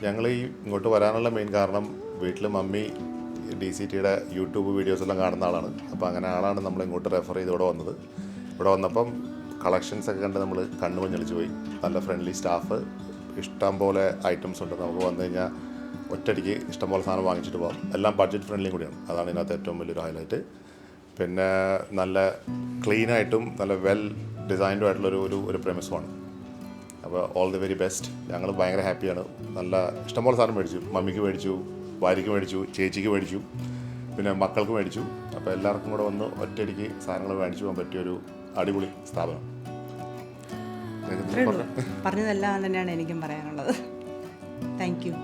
ഞങ്ങൾ ഈ ഇങ്ങോട്ട് വരാനുള്ള മെയിൻ കാരണം വീട്ടിൽ മമ്മി DCTയുടെ യൂട്യൂബ് വീഡിയോസെല്ലാം കാണുന്ന ആളാണ്. അപ്പോൾ അങ്ങനെ ആളാണ് നമ്മൾ ഇങ്ങോട്ട് റെഫർ ചെയ്ത് ഇവിടെ വന്നത്. ഇവിടെ വന്നപ്പം കളക്ഷൻസൊക്കെ കണ്ട് നമ്മൾ കണ്ണുമഞ്ഞളിച്ച് പോയി. നല്ല ഫ്രണ്ട്ലി സ്റ്റാഫ്, ഇഷ്ടം പോലെ ഐറ്റംസ് ഉണ്ട്. നമുക്ക് വന്നു കഴിഞ്ഞാൽ ഒറ്റയടിക്ക് ഇഷ്ടംപോലെ സാധനം വാങ്ങിച്ചിട്ട് പോകാം. എല്ലാം ബഡ്ജറ്റ് ഫ്രണ്ട്ലിയും കൂടിയാണ്. അതാണ് ഇതിനകത്ത് ഏറ്റവും വലിയൊരു ഹൈലൈറ്റ്. പിന്നെ നല്ല ക്ലീനായിട്ടും നല്ല വെൽ ഡിസൈൻഡും ആയിട്ടുള്ളൊരു പ്രമിസുമാണ്. അപ്പോൾ ഓൾ ദി വെരി ബെസ്റ്റ്. ഞങ്ങൾ ഭയങ്കര ഹാപ്പിയാണ്. നല്ല ഇഷ്ടംപോലെ സാധനം മേടിച്ചു. മമ്മിക്ക് മേടിച്ചു, ഭാര്യയ്ക്ക് മേടിച്ചു, ചേച്ചിക്ക് മേടിച്ചു, പിന്നെ മക്കൾക്ക് മേടിച്ചു. അപ്പോൾ എല്ലാവർക്കും കൂടെ വന്ന് ഒറ്റയടിക്ക് സാധനങ്ങൾ മേടിച്ചു പോകാൻ പറ്റിയൊരു അടിപൊളി സ്ഥാപനം. പറഞ്ഞതെല്ലാം തന്നെയാണ് എനിക്കും പറയാനുള്ളത്. Thank you.